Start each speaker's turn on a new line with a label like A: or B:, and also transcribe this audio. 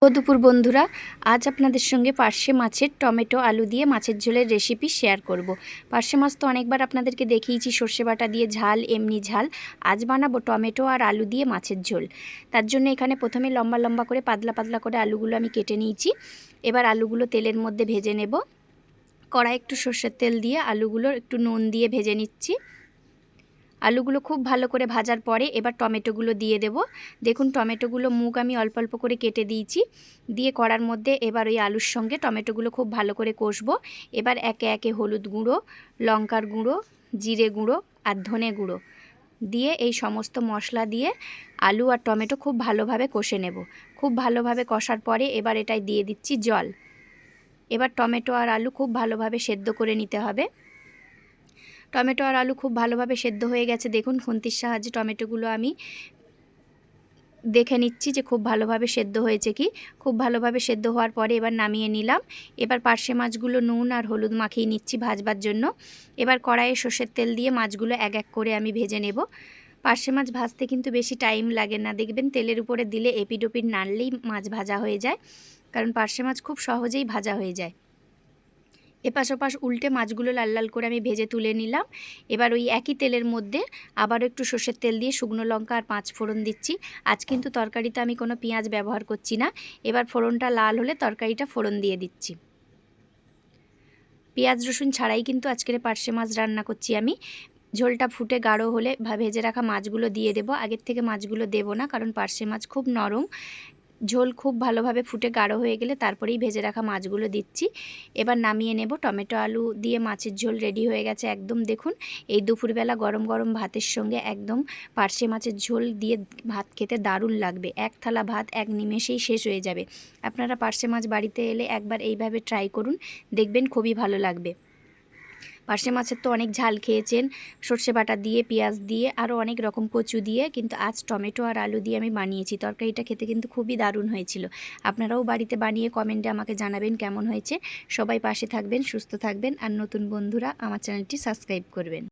A: দুপুর বন্ধুরা, আজ আপনাদের সঙ্গে পার্শে মাছের টমেটো আলু দিয়ে মাছের ঝোলের রেসিপি শেয়ার করব। পার্শে মাছ তো অনেকবার আপনাদেরকে দেখিয়েছি সর্ষে বাটা দিয়ে ঝাল, এমনি ঝাল। আজ বানাবো টমেটো আর আলু দিয়ে মাছের ঝোল। তার জন্য এখানে প্রথমে লম্বা লম্বা করে পাতলা পাতলা করে আলুগুলো আমি কেটে নিয়েছি। এবার আলুগুলো তেলের মধ্যে ভেজে নেব। কড়াই একটু সর্ষের তেল দিয়ে আলুগুলো একটু নুন দিয়ে ভেজে নিচ্ছি। আলুগুলো খুব ভালো করে ভাজার পরে এবার টমেটোগুলো দিয়ে দেব। দেখুন টমেটোগুলো মুখ আমি অল্প অল্প করে কেটে দিয়েছি। দিয়ে কড়ার মধ্যে এবার ওই আলুর সঙ্গে টমেটোগুলো খুব ভালো করে কষবো। এবার একে একে হলুদ গুঁড়ো, লঙ্কার গুঁড়ো, জিরে গুঁড়ো আর ধনে গুঁড়ো দিয়ে এই সমস্ত মশলা দিয়ে আলু আর টমেটো খুব ভালোভাবে কষে নেব। খুব ভালোভাবে কষার পরে এবার এটাই দিয়ে দিচ্ছি জল। এবার টমেটো আর আলু খুব ভালোভাবে সেদ্ধ করে নিতে হবে। টমেটো আর আলু খুব ভালোভাবে সেদ্ধ হয়ে গেছে। দেখুন খুন্তির সাহায্যে টমেটোগুলো আমি দেখে নিচ্ছি যে খুব ভালোভাবে সেদ্ধ হয়েছে কি। খুব ভালোভাবে সেদ্ধ হওয়ার পরে এবার নামিয়ে নিলাম। এবার পার্শে মাছগুলো নুন আর হলুদ মাখিয়ে নিচ্ছি ভাজবার জন্য। এবার কড়াইয়ে সর্ষের তেল দিয়ে মাছগুলো এক এক করে আমি ভেজে নেব। পার্শে মাছ ভাজতে কিন্তু বেশি টাইম লাগে না, দেখবেন তেলের উপরে দিলে এপিড ওপিড নাড়লেই মাছ ভাজা হয়ে যায়, কারণ পার্শে মাছ খুব সহজেই ভাজা হয়ে যায়। এপাশ ওপাশ উল্টে মাছগুলো লাল লাল করে আমি ভেজে তুলে নিলাম। এবার ওই একই তেলের মধ্যে আবারও একটু সর্ষের তেল দিয়ে শুকনো লঙ্কা আর 5 ফোড়ন দিচ্ছি। আজ কিন্তু তরকারিতে আমি কোনো পেঁয়াজ ব্যবহার করছি না। এবার ফোড়নটা লাল হলে তরকারিটা ফোড়ন দিয়ে দিচ্ছি। পেঁয়াজ রসুন ছাড়াই কিন্তু আজকের পার্শে মাছ রান্না করছি আমি। ঝোলটা ফুটে গাঢ় হলে ভেজে রাখা মাছগুলো দিয়ে দেব। আগের থেকে মাছগুলো দেব না, কারণ পার্শে মাছ খুব নরম। ঝোল খুব ভালোভাবে ফুটে গাঢ় হয়ে গেলে তারপরেই ভেজে রাখা মাছগুলো দিচ্ছি। এবার নামিয়ে নেব। টমেটো আলু দিয়ে মাছের ঝোল রেডি হয়ে গেছে একদম। দেখুন এই দুপুরবেলা গরম গরম ভাতের সঙ্গে একদম পার্শে মাছের ঝোল দিয়ে ভাত খেতে দারুণ লাগবে। এক থালা ভাত এক নিমেষেই শেষ হয়ে যাবে। আপনারা পার্শে মাছ বাড়িতে এলে একবার এইভাবে ট্রাই করুন, দেখবেন খুবই ভালো লাগবে। পার্শে মাছের তো অনেক ঝাল খেয়েছেন, সর্ষে বাটা দিয়ে, পেঁয়াজ দিয়ে, আরও অনেক রকম কচু দিয়ে, কিন্তু আজ টমেটো আর আলু দিয়ে আমি বানিয়েছি। তরকারিটা খেতে কিন্তু খুবই দারুণ হয়েছিল। আপনারাও বাড়িতে বানিয়ে কমেন্টে আমাকে জানাবেন কেমন হয়েছে। সবাই পাশে থাকবেন, সুস্থ থাকবেন, আর নতুন বন্ধুরা আমার চ্যানেলটি সাবস্ক্রাইব করবেন।